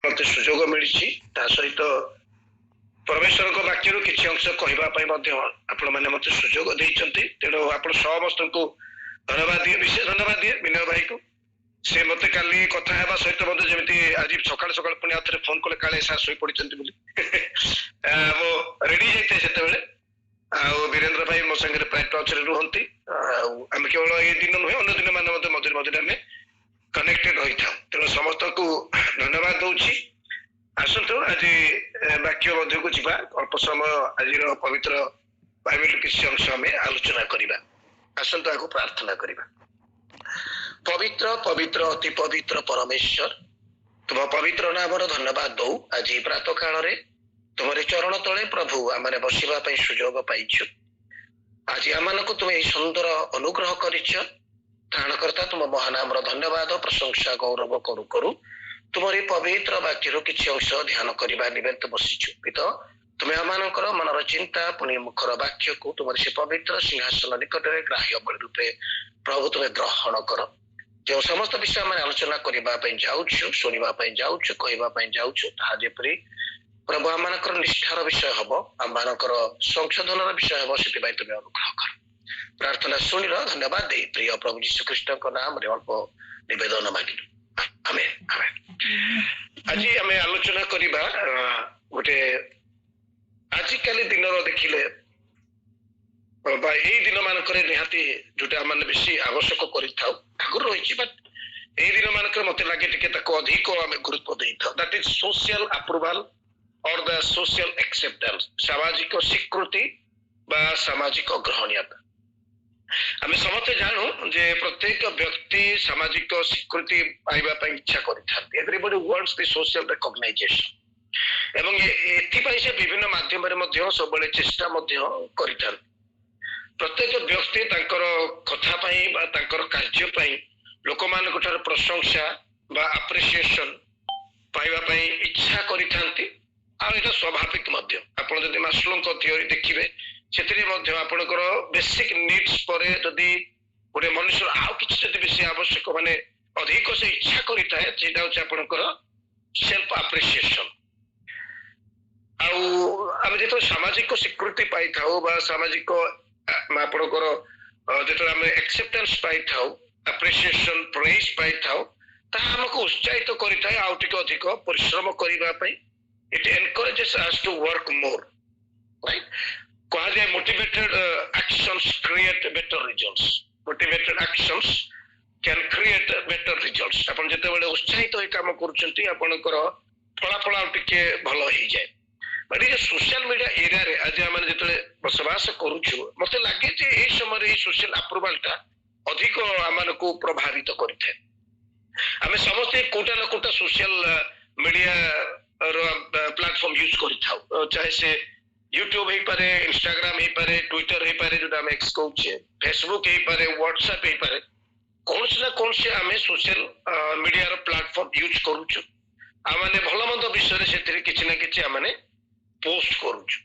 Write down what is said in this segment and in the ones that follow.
ମତେ ସୁଯୋଗ ମିଳିଛି ତା ସହିତ ପରମେଶ୍ୱରଙ୍କ ବାକ୍ୟରୁ କିଛି ଅଂଶ କହିବା ପାଇଁ ମଧ୍ୟ ଆପଣମାନେ ମତେ ସୁଯୋଗ ଦେଇଛନ୍ତି। ତେଣୁ ଆପଣ ସମସ୍ତଙ୍କୁ ଧନ୍ୟବାଦ ଦିଏ, ବିଶେଷ ଧନ୍ୟବାଦ ଦିଏ ବିନୟ ଭାଇକୁ। ସେ ମତେ କାଲି କଥା ହେବା ସହିତ ମଧ୍ୟ ଯେମିତି ଆଜି ସକାଳୁ ସକାଳୁ ପୁଣି ଆଉ ଥରେ ଫୋନ କଲେ କାଳେ ସାର୍ ଶୋଇପଡ଼ିଛନ୍ତି ବୋଲି ମୁଁ ରେଡି ଯାଇଥାଏ ସେତେବେଳେ। ଆଉ ବୀରେନ୍ଦ୍ର ଭାଇ ମୋ ସାଙ୍ଗରେ ପ୍ରାୟ ଟଚରେ ରୁହନ୍ତି। ଆଉ ଆମେ କେବଳ ଏଇ ଦିନ ନୁହେଁ ଅନ୍ୟ ଦିନ ମାନେ ମଧ୍ୟ ମଝିରେ ମଝିରେ ଆମେ କନେକ୍ଟେଡ ରହିଥାଉ। ତେଣୁ ସମସ୍ତଙ୍କୁ ଧନ୍ୟବାଦ ଦଉଛି। ଆସନ୍ତୁ ଆଜି ବାକ୍ୟ ମଧ୍ୟକୁ ଯିବା। ଅଳ୍ପ ସମୟ ଆଜିର ପବିତ୍ର ବାଇବେଲ କିଛି ଅଂଶ ଆମେ ଆଲୋଚନା କରିବା। ଆସନ୍ତୁ ଆଗକୁ ପ୍ରାର୍ଥନା କରିବା। ପବିତ୍ର ପବିତ୍ର ଅତି ପବିତ୍ର ପରମେଶ୍ୱର, ତୁମ ପବିତ୍ର ନାମର ଧନ୍ୟବାଦ ଦଉ। ଆଜି ପ୍ରାତଃ କାଳରେ ତୁମରି ଚରଣ ତଳେ ପ୍ରଭୁ ଆମେ ବସିବା ପାଇଁ ସୁଯୋଗ ପାଇଛୁ। ଆଜି ଆମମାନଙ୍କୁ ତୁମେ ଏହି ସୁନ୍ଦର ଅନୁଗ୍ରହ କରିଛ। ତ୍ରାଣକର୍ତ୍ତା ତୁମ ମହାନାମର ଧନ୍ୟବାଦ ପ୍ରଶଂସା ଗୌରବ କରୁ କରୁ ତୁମରି ପବିତ୍ର ବାକ୍ୟରୁ କିଛି ଅଂଶ ଧ୍ୟାନ କରିବା ନିମନ୍ତେ ବସିଛୁ। ପିତ ତୁମେ ଆମମାନଙ୍କର ମନର ଚିନ୍ତା ପୁଣି ମୁଖର ବାକ୍ୟକୁ ତୁମର ସେ ପବିତ୍ର ସିଂହାସନ ନିକଟରେ ଗ୍ରାହ୍ୟ ବଳି ରୂପେ ପ୍ରଭୁ ତୁମେ ଗ୍ରହଣ କର। ଯେଉଁ ସମସ୍ତ ବିଷୟ ଆମେ ଆଲୋଚନା କରିବା ପାଇଁ ଯାଉଛୁ, ଶୁଣିବା ପାଇଁ ଯାଉଛୁ, କହିବା ପାଇଁ ଯାଉଛୁ, ତାହା ଯେପରି ପ୍ରଭୁ ଆମମାନଙ୍କର ନିଷ୍ଠାର ବିଷୟ ହବ, ଆମମାନଙ୍କର ସଂଶୋଧନର ବିଷୟ ହବ, ସେଥିପାଇଁ ତୁମେ ଅନୁଗ୍ରହ କର। ପ୍ରାର୍ଥନା ଶୁଣିଲ, ଧନ୍ୟବାଦ ଦେଇ ପ୍ରିୟ ପ୍ରଭୁ ଯୀଶୁ ଖ୍ରୀଷ୍ଟଙ୍କ ନାମରେ ଅଳ୍ପ ନିବେଦନ ମାଗିଲୁ, ଆମେନ୍ ଆମେନ୍। ଆଜି ଆମେ ଆଲୋଚନା କରିବା ଗୋଟେ ଆଜିକାଲି ଦିନର ଦେଖିଲେ ବା ଏଇ ଦିନ ମାନଙ୍କରେ ନିହାତି ଯୋଉଟା ଆମେ ବେଶୀ ଆବଶ୍ୟକ କରିଥାଉ, ଆଗରୁ ରହିଛି ବଟ୍ ଏଇ ଦିନ ମାନଙ୍କରେ ମତେ ଲାଗେ ଟିକେ ତାକୁ ଅଧିକ ଆମେ ଗୁରୁତ୍ୱ ଦେଇଥାଉ। That is social approval or the social acceptance, ସାମାଜିକ ସ୍ୱୀକୃତି ବା ସାମାଜିକ ଗ୍ରହଣୀୟତା। ଆମେ ସମସ୍ତେ ଜାଣୁ ଯେ ପ୍ରତ୍ୟେକ ବ୍ୟକ୍ତି ସାମାଜିକ ସ୍ୱୀକୃତି ପାଇବା ପାଇଁ ଇଚ୍ଛା କରିଥାନ୍ତି। ଏଭରିବଡି ୱାଣ୍ଟସ୍ ଦି ସୋସିଆଲ ରେକଗ୍ନାଇଜେସନ। ଏବଂ ଏଥିପାଇଁ ସେ ବିଭିନ୍ନ ମାଧ୍ୟମରେ ମଧ୍ୟ ସବୁବେଳେ ଚେଷ୍ଟା ମଧ୍ୟ କରିଥାନ୍ତି। ପ୍ରତ୍ୟେକ ବ୍ୟକ୍ତି ତାଙ୍କର କଥା ପାଇଁ ବା ତାଙ୍କର କାର୍ଯ୍ୟ ପାଇଁ ଲୋକମାନଙ୍କ ଠାରୁ ପ୍ରଶଂସା ବା ଆପ୍ରିସିଏସନ ପାଇବା ପାଇଁ ଇଚ୍ଛା କରିଥାନ୍ତି। ଆଉ ଏଇଟା ସ୍ୱାଭାବିକ ମଧ୍ୟ। ଆପଣ ଯଦି ମାସ୍ଲୋଙ୍କ ଥିଓରି ଦେଖିବେ, ସେଥିରେ ମଧ୍ୟ ଆପଣଙ୍କର ବେସିକ ନିଡ୍ସ ପରେ ଯଦି ଗୋଟେ ମନୁଷ୍ୟର ଆଉ କିଛି ଯଦି ବେଶୀ ଆବଶ୍ୟକ ମାନେ ଅଧିକ ସେ ଇଚ୍ଛା କରିଥାଏ, ସେଇଟା ହଉଛି ଆପଣଙ୍କର ସେଲ୍ଫ ଆପ୍ରିସିଏସନ। ଆଉ ଆମେ ଯେତେବେଳେ ସାମାଜିକ ସ୍ୱୀକୃତି ପାଇଥାଉ ବା ସାମାଜିକ ଆପଣଙ୍କର ଯେତେବେଳେ ଆମେ ଆକ୍ସେପ୍ଟାନ୍ସ ପାଇଥାଉ, ଆପ୍ରିସିଏସନ ପ୍ରେଜ୍ ପାଇଥାଉ, ତାହା ଆମକୁ ଉତ୍ସାହିତ କରିଥାଏ ଆଉ ଟିକେ ଅଧିକ ପରିଶ୍ରମ କରିବା ପାଇଁ। It encourages us to work more, right? କୁହାଯାଏ motivated actions create better results. Motivated actions can create better results. ଆପଣ ଯେତେବେଳେ ଉତ୍ସାହିତ ହୋଇ କାମ କରୁଛନ୍ତି, ଆପଣଙ୍କର ଫଳାଫଳ ଆଉ ଟିକେ ଭଲ ହେଇଯାଏ। ବଟ୍ ଏଇ ସୋସିଆଲ ମିଡିଆ ଏରିଆରେ ଆଜି ଆମେ ଯେତେବେଳେ ବସବାସ କରୁଛୁ, ମତେ ଲାଗେ ଯେ ଏଇ ସମୟରେ ଏଇ ସୋସିଆଲ ଆପ୍ରୁଭାଲଟା ଅଧିକ ଆମମାନଙ୍କୁ ପ୍ରଭାବିତ କରିଥାଏ। ଆମେ ସମସ୍ତେ କୋଉଟା ନା କୋଉଟା ସୋସିଆଲ ମିଡିଆ ପ୍ଲାଟଫର୍ମ ୟୁଜ କରିଥାଉ, ଚାहे ସେ ୟୁଟ୍ୟୁବ ହେଇପାରେ, ଇନଷ୍ଟାଗ୍ରାମ ହେଇପାରେ, ଟ୍ୱିଟର ହେଇପାରେ ଯୋଉଟା ଆମେ ଏକ୍ସ କହୁଛେ, ଫେସବୁକ୍ ହେଇପାରେ, ହ୍ୱାଟ୍ସଆପ ହେଇପାରେ, କୌଣସି ନା କୌଣସି ଆମେ ସୋସିଆଲ ମିଡିଆର ପ୍ଲାଟଫର୍ମ ୟୁଜ କରୁଛୁ। ଆମେ ଭଲ ମନ୍ଦ ବିଷୟରେ ସେଥିରେ କିଛି ନା କିଛି ଆମେ ପୋଷ୍ଟ କରୁଛୁ।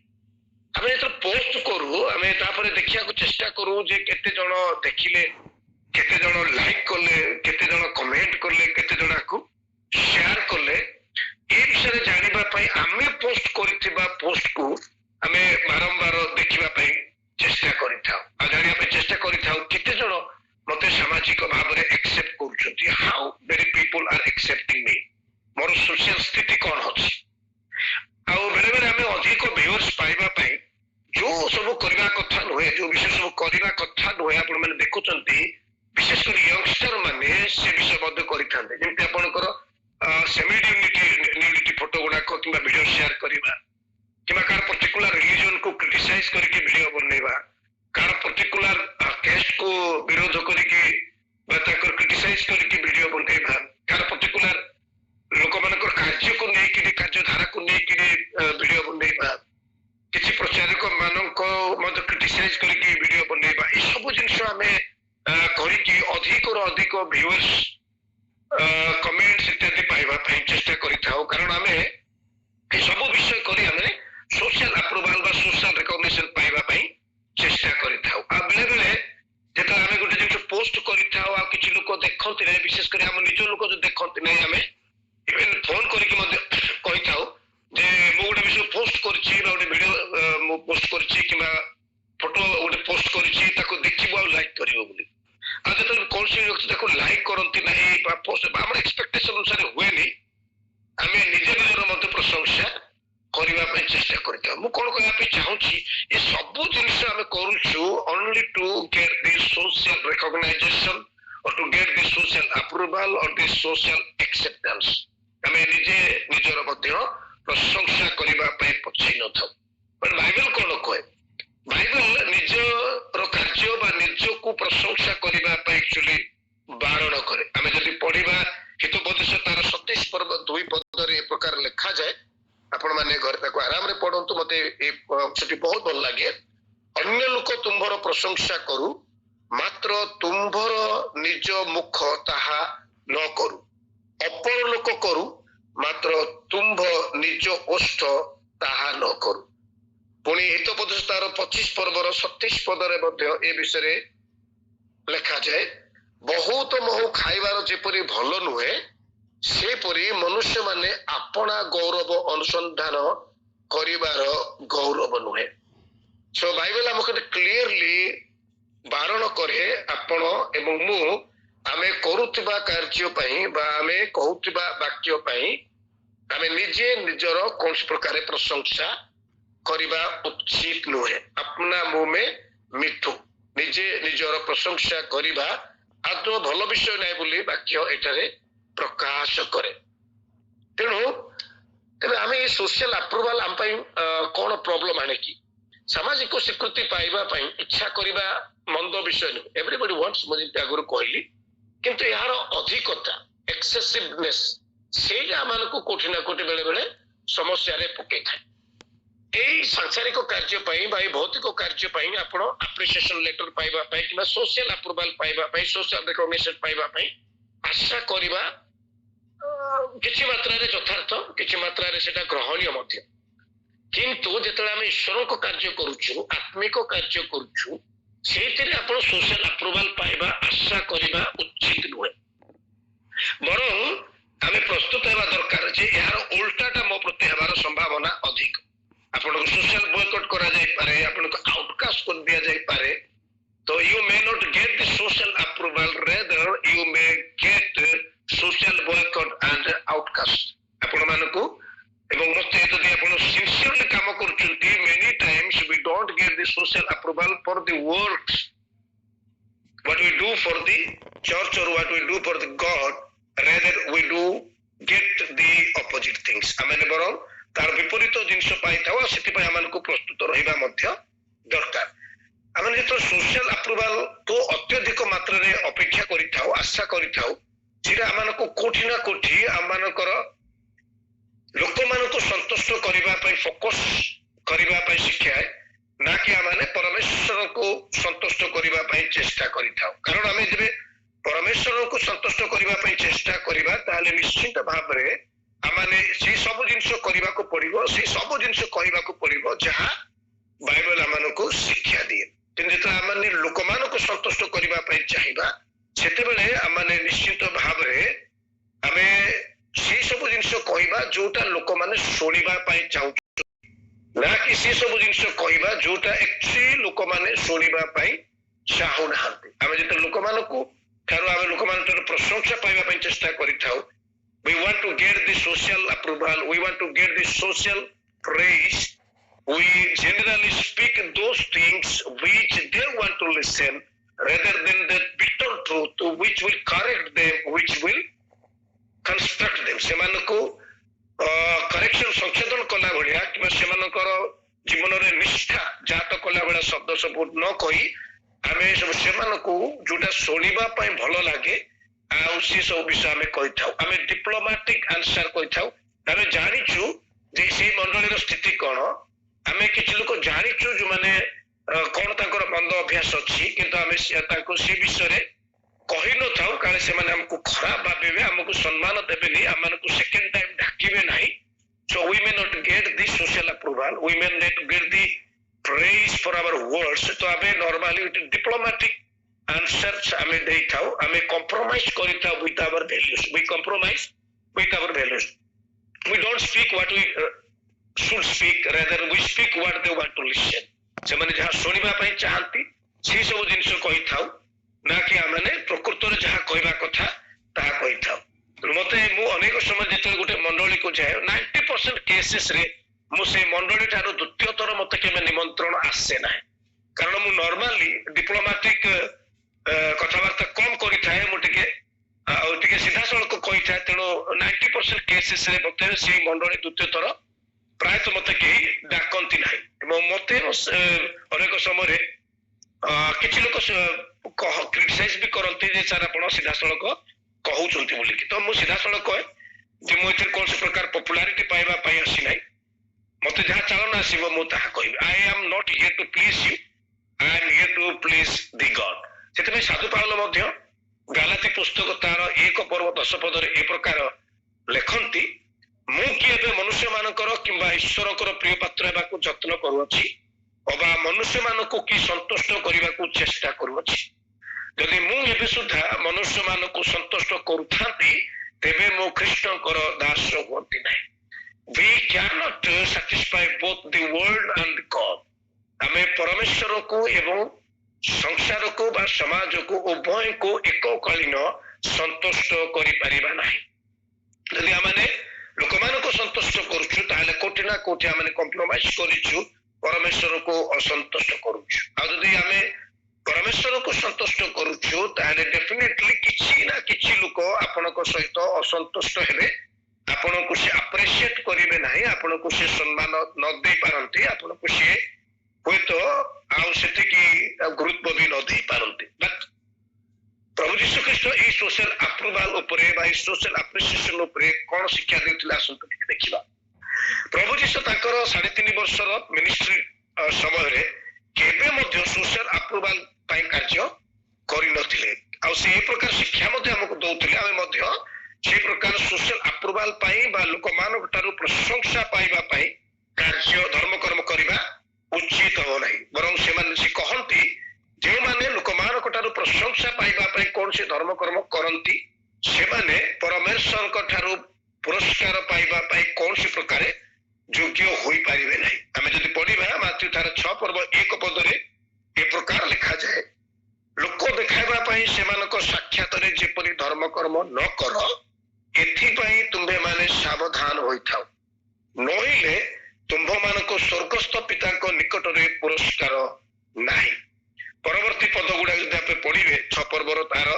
ଆମେ ଯେତେବେଳେ ପୋଷ୍ଟ କରୁ, ଆମେ ତାପରେ ଦେଖିବାକୁ ଚେଷ୍ଟା କରୁ ଯେ କେତେ ଜଣ ଦେଖିଲେ, କେତେ ଜଣ ଲାଇକ୍ କଲେ, କେତେ ଜଣ କମେଣ୍ଟ କଲେ, କେତେ ଜଣ ଆକୁ ସେୟାର କଲେ। ଏ ବିଷୟରେ ଜାଣିବା ପାଇଁ ଆମେ ପୋଷ୍ଟ କରିଥିବା ପୋଷ୍ଟକୁ ଆମେ ବାରମ୍ବାର ଦେଖିବା ପାଇଁ ଚେଷ୍ଟା କରିଥାଉ ଆଉ ଜାଣିବା ପାଇଁ ଚେଷ୍ଟା କରିଥାଉ କେତେ ଜଣ ମତେ ସାମାଜିକ ଭାବରେ ଆକ୍ସେପ୍ଟ କରୁଛନ୍ତି, ହାଉ ମେନି ପିପୁଲ ଆର୍ ଆକ୍ସେପ୍ଟିଂ ମି, ମୋର ସୋସିଆଲ ସ୍ଥିତି କଣ ଅଛି। ଆଉ ବେଳେବେଳେ ଆମେ ଅଧିକ ଭିଉଅର୍ସ ପାଇବା ପାଇଁ ଯୋଉ ସବୁ କରିବା କଥା ନୁହେଁ, ଯୋଉ ବିଷୟ ସବୁ କରିବା କଥା ନୁହେଁ, ଆପଣ ମାନେ ଦେଖୁଛନ୍ତି ବିଶେଷ କରି ୟଙ୍ଗଷ୍ଟର ମାନେ ସେ ବିଷୟ ମଧ୍ୟ କରିଥାନ୍ତି। ଯେମିତି ଆପଣଙ୍କର ସେମି ନ୍ୟୁଡିଟି ଫଟୋ ଗୁଡାକ କିମ୍ବା ଭିଡିଓ ସେୟାର କରିବା, କିମ୍ବା କାହାର ପର୍ଟିକୁଲାର ରିଲିଜନ କୁ କ୍ରିଟିସାଇଜ କରିକି ଭିଡିଓ ବନେଇବା, କାହାର ପର୍ଟିକୁଲାର କେଷ୍ଟ କୁ ବିରୋଧ କରିକି ବା ତାଙ୍କର କ୍ରିଟିସାଇଜ କରିକି ଭିଡିଓ ବନେଇବା, କାହାର ପର୍ଟିକୁଲାର ଲୋକମାନଙ୍କର କାର୍ଯ୍ୟକୁ ନେଇକିରି କାର୍ଯ୍ୟଧାରାକୁ ନେଇକିରି ଭିଡିଓ ବନେଇବା, କିଛି ପ୍ରଚାରକ ମାନଙ୍କ ମଧ୍ୟ କ୍ରିଟିସାଇଜ କରିକି ଭିଡିଓ ବନେଇବା, ଏସବୁ ଜିନିଷ ଆମେ କରିକି ଅଧିକରୁ ଅଧିକ ଭିଉଅର୍ସ କମେଣ୍ଟସ ଇତ୍ୟାଦି ପାଇବା ପାଇଁ ଚେଷ୍ଟା କରିଥାଉ। କାରଣ ଆମେ ଏ ସବୁ ବିଷୟ କରି ଆମେ ସୋସିଆଲ ଆପ୍ରୁଭାଲ ବା ସୋସିଆଲ ରେକଗ୍ନିସନ ପାଇବା ପାଇଁ ଚେଷ୍ଟା କରିଥାଉ। ଆଉ ବେଳେ ବେଳେ ଯେତେବେଳେ ଆମେ ଗୋଟେ ଜିନିଷ ପୋଷ୍ଟ କରିଥାଉ ଆଉ କିଛି ଲୋକ ଦେଖନ୍ତି ନାହିଁ, ବିଶେଷ କରି ଆମ ନିଜ ଲୋକ ଯଦି ଦେଖନ୍ତି ନାହିଁ, ଆମେ ଇଭେନ ଫୋନ କରିକି ମଧ୍ୟ ମୁଁ କଣ କହିବା ପାଇଁ ଚାହୁଁଛି ଏ ସବୁ ଜିନିଷ ଆମେ କରୁଛୁ only to get the social recognition or to get the social approval or the social acceptance ଆମେ ନିଜେ ନିଜର ମଧ୍ୟ ପ୍ରଶଂସା କରିବା ପାଇଁ ପଛେଇ ନଥାଉ ବଟ୍ ବାଇବେଲ କଣ କହେ ବାଇବେଲ ନିଜର କାର୍ଯ୍ୟ ବା ନିଜକୁ ପ୍ରଶଂସା କରିବା ପାଇଁ actually ବାରଣ କରେ ଆମେ ଯଦି ପଢିବା ହିତୋପଦେଶ ତାର 27 ପର୍ବ 2 ପଦରେ ଏ ପ୍ରକାର ଲେଖାଯାଏ ଆପଣ ମାନେ ଘରେ ତାକୁ ଆରାମରେ ପଢନ୍ତୁ ମତେ ଏ ସେଠି ବହୁତ ଭଲ ଲାଗେ ଅନ୍ୟ ଲୋକ ତୁମ୍ଭର ପ୍ରଶଂସା କରୁ ମାତ୍ର ତୁମ୍ଭର ନିଜ ମୁଖ ତାହା ନ କରୁ ଅପର ଲୋକ କରୁ ମାତ୍ର ତୁମ୍ଭ ନିଜ ଓଷ୍ଠ ତାହା ନ କରୁ ପୁଣି ହିତୋପଦେଶ ତାର 25 ପର୍ବର 27 ପଦରେ ମଧ୍ୟ ଏ ବିଷୟରେ ଲେଖାଯାଏ ବହୁତ ମହୁ ଖାଇବାର ଯେପରି ଭଲ ନୁହେଁ ସେପରି ମନୁଷ୍ୟ ମାନେ ଆପଣା ଗୌରବ ଅନୁସନ୍ଧାନ କରିବାର ଗୌରବ ନୁହେଁ ସୋ ବାଇବେଲ ଆମକୁ କ୍ଲିୟରଲି ବାରଣ କରେ ଆପଣ ଏବଂ ମୁଁ ଆମେ କରୁଥିବା କାର୍ଯ୍ୟ ପାଇଁ ବା ଆମେ କହୁଥିବା ବାକ୍ୟ ପାଇଁ ଆମେ ନିଜେ ନିଜର କୌଣସି ପ୍ରକାର ପ୍ରଶଂସା କରିବା ଉଚିତ ନୁହେଁ ଆପନା ମୁହଁ ମେ ମିଠୁ ନିଜେ ନିଜର ପ୍ରଶଂସା କରିବା ଆଦୌ ଭଲ ବିଷୟ ନାହିଁ ବୋଲି ବାକ୍ୟ ଏଠାରେ ପ୍ରକାଶ କରେ ତେଣୁ ତେବେ ଆମେ ଏ ସୋସିଆଲ ଆପ୍ରୁଭାଲ ଆମ ପାଇଁ କଣ ପ୍ରୋବ୍ଲେମ ଆଣେ କି ସାମାଜିକ ସ୍ୱୀକୃତି ପାଇବା ପାଇଁ ଇଚ୍ଛା କରିବା ମନ୍ଦ ବିଷୟ ନୁହେଁ ଏଭରିବଡି ୱାଣ୍ଟସ ମୁଁ ଯେମିତି ଆଗରୁ କହିଲି କିନ୍ତୁ ଏହାର ଅଧିକତା ଏକ୍ସେସିଭନେସ୍ ସେଇଟା ଆମମାନଙ୍କୁ କୋଉଠି ନା କୋଉଠି ବେଳେ ବେଳେ ସମସ୍ୟାରେ ପକେଇଥାଏ ଏଇ ସାଂସାରିକ କାର୍ଯ୍ୟ ପାଇଁ ବା ଏଇ ଭୌତିକ କାର୍ଯ୍ୟ ପାଇଁ ଆପଣ ଆପ୍ରିସିଏସନ ଲେଟର ପାଇବା ପାଇଁ କିମ୍ବା ସୋସିଆଲ ଆପ୍ରୁଭାଲ ପାଇବା ପାଇଁ ସୋସିଆଲ ରେକଗ୍ନିସନ ପାଇବା ପାଇଁ ଆଶା କରିବା କିଛି ମାତ୍ରାରେ ଯଥାର୍ଥ କିଛି ମାତ୍ରାରେ ସେଟା ଗ୍ରହଣୀୟ ମଧ୍ୟ କିନ୍ତୁ ଯେତେବେଳେ ଆମେ ଈଶ୍ୱରଙ୍କ କାର୍ଯ୍ୟ କରୁଛୁ ଆତ୍ମିକ କାର୍ଯ୍ୟ କରୁଛୁ ସେଇଥିରେ ଆପଣ ସୋସିଆଲ ଆପ୍ରୁଭାଲ ପାଇବା ଆଶା କରିବା ଉଚିତ ନୁହେଁ ବରଂ ଆମେ ପ୍ରସ୍ତୁତ ହେବା ଦରକାର ଯେ ଏହାର ଓଲଟାଟା ମୋ ପ୍ରତି ହେବାର ସମ୍ଭାବନା ଅଧିକ ଆପଣଙ୍କୁ ସୋସିଆଲ ବୟକଟ କରାଯାଇପାରେ ଆପଣଙ୍କୁ ଆଉଟକାଷ୍ଟ କରିଦିଆଯାଇପାରେ ତ you may not get the social approval rather you may get social boycott and outcast ଆପଣମାନଙ୍କୁ ଏବଂ ମତେ ଯଦି ଆପଣ ସିନସିୟରଲି କାମ କରୁଛନ୍ତି many times we don't get the social approval for the works what we do for the church or what we do for the God rather we do get the opposite things ଆମେ ବରଂ ତାର ବିପରୀତ ଜିନିଷ ପାଇଥାଉ ଆଉ ସେଥିପାଇଁ ଆମକୁ ପ୍ରସ୍ତୁତ ରହିବା ମଧ୍ୟ ଦରକାର ଆମେ ଯେତେବେଳେ ସୋସିଆଲ ଆପ୍ରୁଭାଲ କୁ ଅତ୍ୟଧିକ ମାତ୍ରାରେ ଅପେକ୍ଷା କରିଥାଉ ଆଶା କରିଥାଉ ସେଟା ଆମକୁ କୋଉଠି ନା କୋଉଠି ଆମମାନଙ୍କର ଲୋକମାନଙ୍କୁ ସନ୍ତୁଷ୍ଟ କରିବା ପାଇଁ ଫୋକସ କରିବା ପାଇଁ ଶିଖାଏ ନା କି ଆମେ ପରମେଶ୍ୱରଙ୍କୁ ସନ୍ତୁଷ୍ଟ କରିବା ପାଇଁ ଚେଷ୍ଟା କରିଥାଉ କାରଣ ଆମେ ଯେବେ ପରମେଶ୍ୱରଙ୍କୁ ସନ୍ତୁଷ୍ଟ କରିବା ପାଇଁ ଚେଷ୍ଟା କରିବା ତାହେଲେ ନିଶ୍ଚିତ ଭାବରେ ଆମେ ସେଇ ସବୁ ଜିନିଷ କରିବାକୁ ପଡିବ ସେଇ ସବୁ ଜିନିଷ କହିବାକୁ ପଡିବ ଯାହା ବାଇବେଲ ଆମକୁ ଶିକ୍ଷା ଦିଏ କିନ୍ତୁ ଯେତେବେଳେ ଆମେ ଲୋକମାନଙ୍କୁ ସନ୍ତୁଷ୍ଟ କରିବା ପାଇଁ ଚାହିଁବା ସେତେବେଳେ ଆମେ ନିଶ୍ଚିତ ଭାବରେ ଆମେ ସେଇ ସବୁ ଜିନିଷ କହିବା ଯୋଉଟା ଲୋକମାନେ ଶୁଣିବା ପାଇଁ ଚାହୁଁଛନ୍ତି ନା କି ସେଇ ସବୁ ଜିନିଷ କହିବା ଯୋଉଟା ଆକ୍ଚୁଆଲି ଲୋକମାନେ ଶୁଣିବା ପାଇଁ ଚାହୁଁନାହାନ୍ତି ଆମେ ଯେତେବେଳେ ଲୋକମାନଙ୍କୁ ଠାରୁ ଆମେ ଲୋକମାନଙ୍କର ପ୍ରଶଂସା ପାଇବା ପାଇଁ ଚେଷ୍ଟା କରିଥାଉ we want to get the social approval we want to get the social praise we generally speak those things which they want to listen rather than the bitter truth which will correct them which will construct them ସେମାନଙ୍କୁ correction ସଂଶୋଧନ କଲା ଭଳିଆ କିମ୍ବା ସେମାନଙ୍କର ଜୀବନରେ ନିଷ୍ଠା ଜାତ କଲା ଭଳିଆ ଶବ୍ଦ ସବୁ ନ କହି ଆମେ ସବୁ ସେମାନଙ୍କୁ ଯୋଉଟା ଶୁଣିବା ପାଇଁ ଭଲ ଲାଗେ ଆଉ ସେ ସବୁ ବିଷୟ ଆମେ କହିଥାଉ ଆମେ ଡିପ୍ଲୋମାଟିକ ଆନ୍ସର କହିଥାଉ ଆମେ ଜାଣିଛୁ ଯେ ସେଇ ମଣ୍ଡଳୀର ସ୍ଥିତି କଣ ଆମେ କିଛି ଲୋକ ଜାଣିଛୁ ଯୋଉମାନେ କଣ ତାଙ୍କର ମନ୍ଦ ଅଭ୍ୟାସ ଅଛି କିନ୍ତୁ ଆମେ ତାଙ୍କୁ ସେ ବିଷୟରେ କହିନଥାଉ କାଳେ ସେମାନେ ଆମକୁ ଖରାପ ଭାବିବେ ଆମକୁ ସମ୍ମାନ ଦେବେନି ଆମକୁ ସେକେଣ୍ଡ ଟାଇମ ଡାକିବେ ନାହିଁ so we may not get the social approval we may not get the praise for our words ତ ଆମେ normally diplomatic answers ଆମେ ଦେଇଥାଉ ଆମେ compromise କରିଥାଉ with our values we compromise with our values we don't speak what we should speak rather we speak what they want to listen ସେମାନେ ଯାହା ଶୁଣିବା ପାଇଁ ଚାହାନ୍ତି ସେଇ ସବୁ ଜିନିଷ କହିଥାଉ ନା କି ଆମେ ପ୍ରକୃତରେ ଯାହା କହିବା କଥା ତାହା କହିଥାଉ ମତେ ମୁଁ ଅନେକ ସମୟ ଯେତେବେଳେ ଗୋଟେ ମଣ୍ଡଳୀକୁ ଯାଏ 90% କେସେସ ରେ मुझे मंडली ठार द्वितीय थर मत के निमंत्रण आसे ना कारण मु नॉर्मली डिप्लोमेटिक कथबार्ता कम करें मुझे सीधा सड़क कही था तेणु 90% केसेस मत से मंडली द्वितीय थर प्रायतः मत कहीं डाकती ना मत अनेक समय किसी लोग क्रिटिसाइज भी करते सर आप सीधा सड़क कहते बोलिकी तो मुझे सीधा सड़क कहे जे मुझे कौन से प्रकार पॉपुलारिटी पाइबा आसी ना मत जहाँ चालन आसो मुझे कह I am not here to please you I am here to please the God से साधु पावल गालाती पुस्तक तार 1 पर्व 10 पदर ए प्रकार लेखती मुझे मनुष्य मानकर किंबा ईश्वर प्रिय पात्र होगा जत्न करुच्ची अबा मनुष्य मान को कि संतुष्ट करने को चेष्टा करुच्ची जदि मुझे सुधा मनुष्य मान को संतुष्ट करुता तेबे मो कृष्ण दास होती ना we cannot satisfy both the world and God आमे परमेश्वर को एवं संसार को बा समाज को उभय को एककालीन संतुष्ट करि परिबा नाही यदि आमे लोक मान को संतुष्ट करूछु ताले कोठी ना कोठी आमे कॉम्प्रोमाइज करिछु परमेश्वर को असंतुष्ट करूछु आ यदि आमे परमेश्वर को संतुष्ट करूछु ताले डेफिनेटली किछि ना किछि लोक आपनको सहित असंतुष्ट हेबे आपनको से अप्रिशिएट करिवे नाही आपनको से सम्मान न दे पारंती आपनको से होय तो आउ सेति की गुरुत्व भी न दे पारंती बट प्रभु यीशु ख्रीष्ट ई सोशल अप्रूवल ऊपर बा ई सोशल अप्रिशिएशन ऊपर कोन शिक्षा देथिला आसंतु देखिबा प्रभु यीशु ताकर 3.5 वर्षर मिनिस्ट्री समय रे केबे मध्ये सोशल अप्रूवल पई कार्य करि नथिले आ से ए प्रकार शिक्षा मध्ये हमको दउथिले आमे मध्ये से प्रकार सोशल अप्रूवल पाई बा लोक मानक ठारू प्रशंसा पाइबा पाई कार्य धर्म कर्म करिबा उचित हो नहीं बरं से माने से कहंती जे माने लोक मानक ठारू प्रशंसा पाइबा पाई कोन से धर्म कर्म करंती से माने परमेश्वर को ठारू पुरस्कार पाइबा पाई कोन से प्रकार योग्य होई पारिबे नहीं हमें जदि पढिबा माथ्यू तार 6 पर्व 1 पदरे ए प्रकार लिखा जाए लोक देखाइबा पाई सेमानक साक्षात रे जेपरि धर्म कर्म न कर एथिपाई तुम्भे माने सावधान होइथाओ नहिले तुम्भ मानको स्वर्गस्थ पिता को निकट रे पुरस्कार नाही परवर्ती पद गुडा जदि आपे पढिबे 6 पर्वर तार